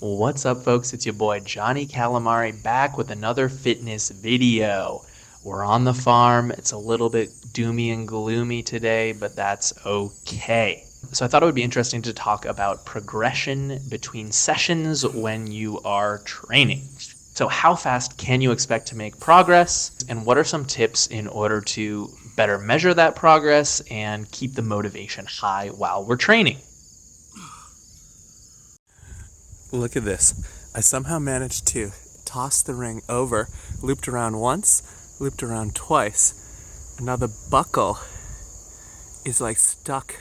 What's up, folks? It's your boy Johnny Calamari back with another fitness video. We're on the farm. It's a little bit doomy and gloomy today, but that's okay. So I thought it would be interesting to talk about progression between sessions when you are training. So how fast can you expect to make progress, and what are some tips in order to better measure that progress and keep the motivation high while we're training? Look at this. I somehow managed to toss the ring over, looped around once, looped around twice, and now the buckle is like stuck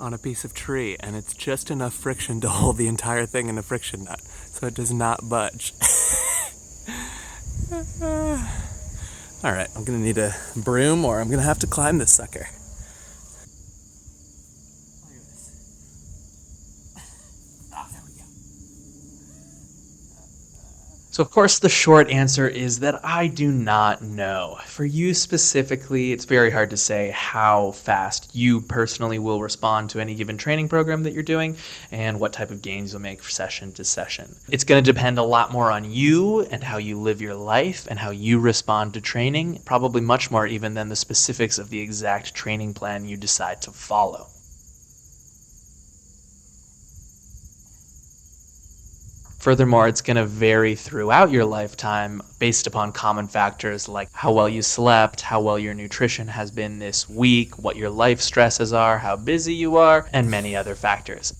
on a piece of tree, and it's just enough friction to hold the entire thing in a friction nut, so it does not budge. Alright, I'm gonna need a broom or I'm gonna have to climb this sucker. So of course the short answer is that I do not know. For you specifically, it's very hard to say how fast you personally will respond to any given training program that you're doing and what type of gains you'll make session to session. It's going to depend a lot more on you and how you live your life and how you respond to training, probably much more even than the specifics of the exact training plan you decide to follow. Furthermore, it's going to vary throughout your lifetime based upon common factors like how well you slept, how well your nutrition has been this week, what your life stresses are, how busy you are, and many other factors.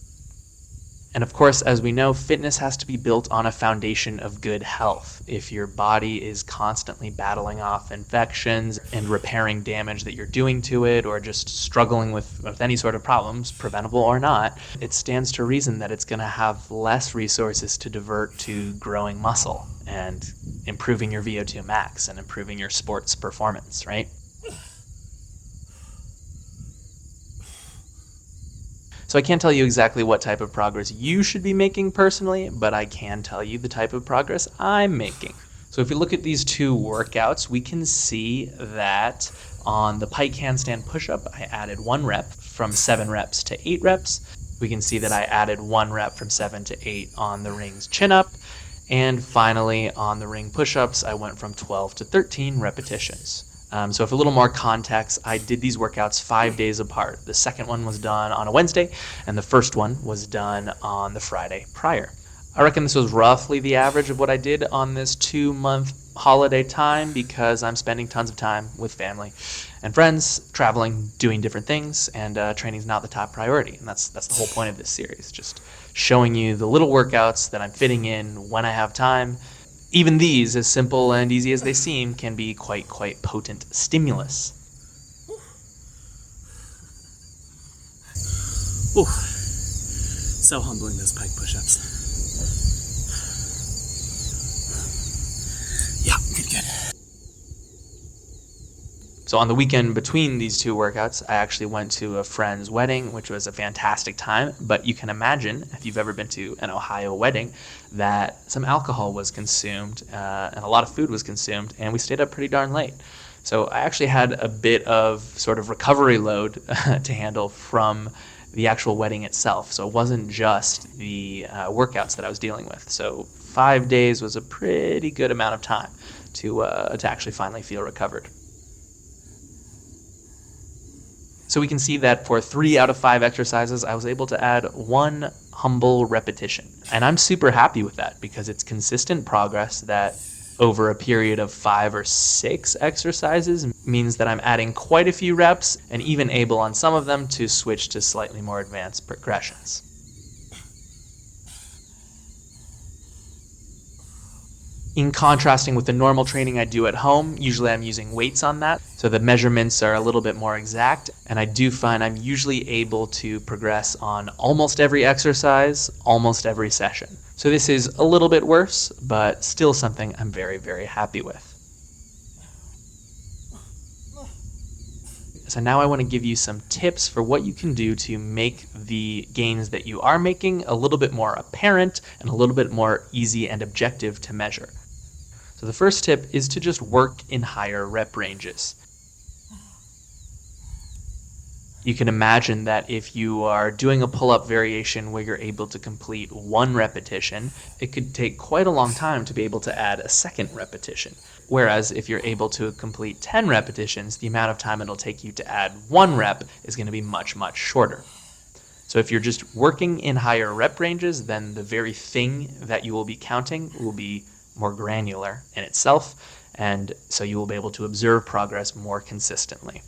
And of course, as we know, fitness has to be built on a foundation of good health. If your body is constantly battling off infections and repairing damage that you're doing to it, or just struggling with any sort of problems, preventable or not, it stands to reason that it's going to have less resources to divert to growing muscle and improving your VO2 max and improving your sports performance, right? So I can't tell you exactly what type of progress you should be making personally, but I can tell you the type of progress I'm making. So if you look at these two workouts, we can see that on the pike handstand push-up, I added 1 rep from 7 reps to 8 reps. We can see that I added 1 rep from 7 to 8 on the rings chin-up. And finally, on the ring push-ups, I went from 12 to 13 repetitions. So for a little more context, I did these workouts 5 days apart. The second one was done on a Wednesday, and the first one was done on the Friday prior. I reckon this was roughly the average of what I did on this 2-month holiday time because I'm spending tons of time with family and friends, traveling, doing different things, and training is not the top priority. And that's the whole point of this series, just showing you the little workouts that I'm fitting in when I have time. Even these, as simple and easy as they seem, can be quite potent stimulus. Ooh, so humbling, those pike push-ups. Yeah, good. So on the weekend between these two workouts, I actually went to a friend's wedding, which was a fantastic time. But you can imagine, if you've ever been to an Ohio wedding, that some alcohol was consumed and a lot of food was consumed, and we stayed up pretty darn late. So I actually had a bit of sort of recovery load to handle from the actual wedding itself. So it wasn't just the workouts that I was dealing with. So 5 days was a pretty good amount of time to actually finally feel recovered. So we can see that for 3 out of 5 exercises, I was able to add 1 humble repetition. And I'm super happy with that because it's consistent progress that over a period of 5 or 6 exercises means that I'm adding quite a few reps and even able on some of them to switch to slightly more advanced progressions. In contrasting with the normal training I do at home, usually I'm using weights on that, so the measurements are a little bit more exact, and I do find I'm usually able to progress on almost every exercise, almost every session. So this is a little bit worse, but still something I'm very happy with. So now I want to give you some tips for what you can do to make the gains that you are making a little bit more apparent and a little bit more easy and objective to measure. So the first tip is to just work in higher rep ranges. You can imagine that if you are doing a pull-up variation where you're able to complete one repetition, it could take quite a long time to be able to add a second repetition. Whereas if you're able to complete 10 repetitions, the amount of time it'll take you to add one rep is going to be much, much shorter. So if you're just working in higher rep ranges, then the very thing that you will be counting will be more granular in itself, and so you will be able to observe progress more consistently.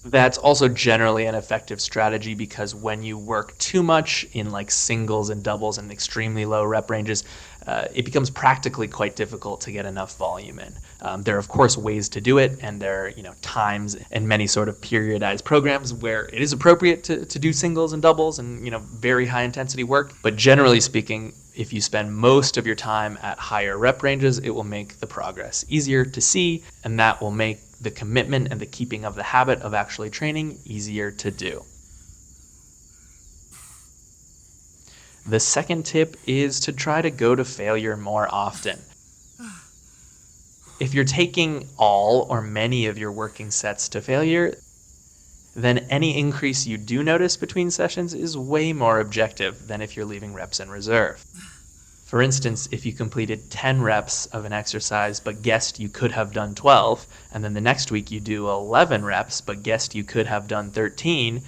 That's also generally an effective strategy because when you work too much in like singles and doubles and extremely low rep ranges, it becomes practically quite difficult to get enough volume in. There are of course ways to do it, and there are times and many sort of periodized programs where it is appropriate to do singles and doubles and very high intensity work. But generally speaking, if you spend most of your time at higher rep ranges, it will make the progress easier to see, and that will make the commitment and the keeping of the habit of actually training easier to do. The second tip is to try to go to failure more often. If you're taking all or many of your working sets to failure, then any increase you do notice between sessions is way more objective than if you're leaving reps in reserve. For instance, if you completed 10 reps of an exercise but guessed you could have done 12, and then the next week you do 11 reps but guessed you could have done 13,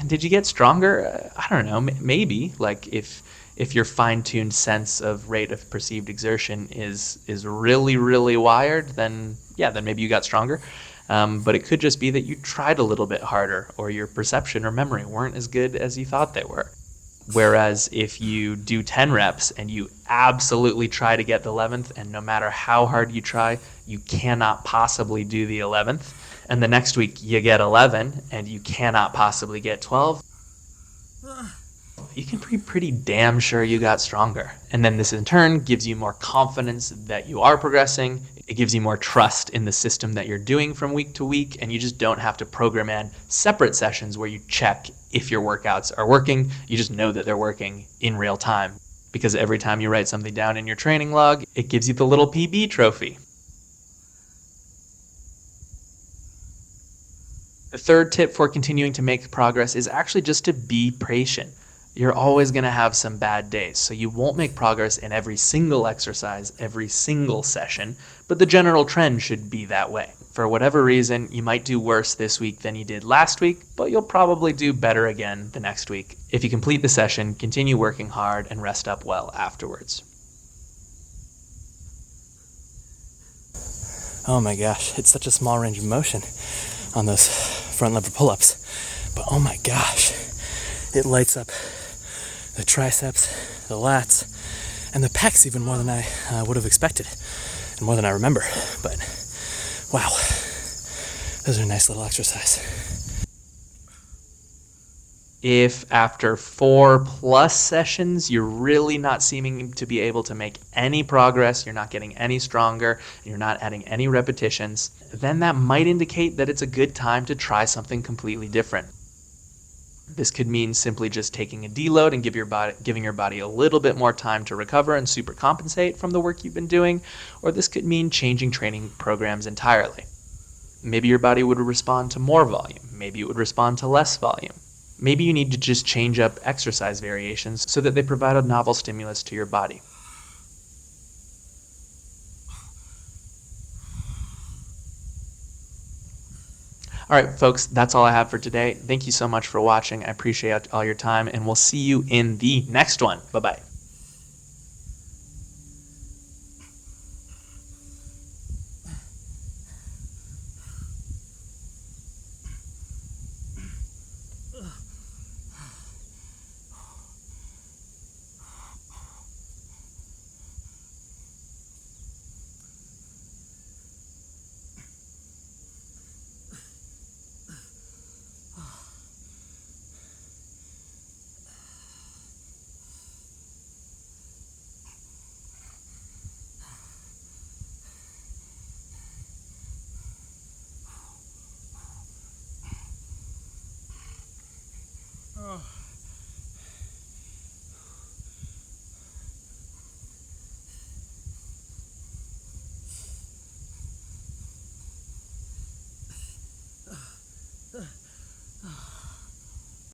did you get stronger? I don't know, maybe. Like if your fine-tuned sense of rate of perceived exertion is really, really wired, then yeah, then maybe you got stronger. But it could just be that you tried a little bit harder, or your perception or memory weren't as good as you thought they were. Whereas if you do 10 reps and you absolutely try to get the 11th, and no matter how hard you try, you cannot possibly do the 11th, and the next week you get 11 and you cannot possibly get 12, you can be pretty damn sure you got stronger. And then this in turn gives you more confidence that you are progressing. It gives you more trust in the system that you're doing from week to week, and you just don't have to program in separate sessions where you check if your workouts are working. You just know that they're working in real time, because every time you write something down in your training log, it gives you the little PB trophy. The third tip for continuing to make progress is actually just to be patient. You're always going to have some bad days, so you won't make progress in every single exercise, every single session, but the general trend should be that way. For whatever reason, you might do worse this week than you did last week, but you'll probably do better again the next week. If you complete the session, continue working hard and rest up well afterwards. Oh my gosh, it's such a small range of motion on those front lever pull-ups. But oh my gosh, it lights up the triceps, the lats, and the pecs even more than I would have expected, and more than I remember. But wow, those are a nice little exercise. If after 4+ sessions you're really not seeming to be able to make any progress, you're not getting any stronger, and you're not adding any repetitions, then that might indicate that it's a good time to try something completely different. This could mean simply just taking a deload and giving your body a little bit more time to recover and supercompensate from the work you've been doing, or this could mean changing training programs entirely. Maybe your body would respond to more volume, maybe it would respond to less volume. Maybe you need to just change up exercise variations so that they provide a novel stimulus to your body. All right, folks, that's all I have for today. Thank you so much for watching. I appreciate all your time, and we'll see you in the next one. Bye-bye. Oh.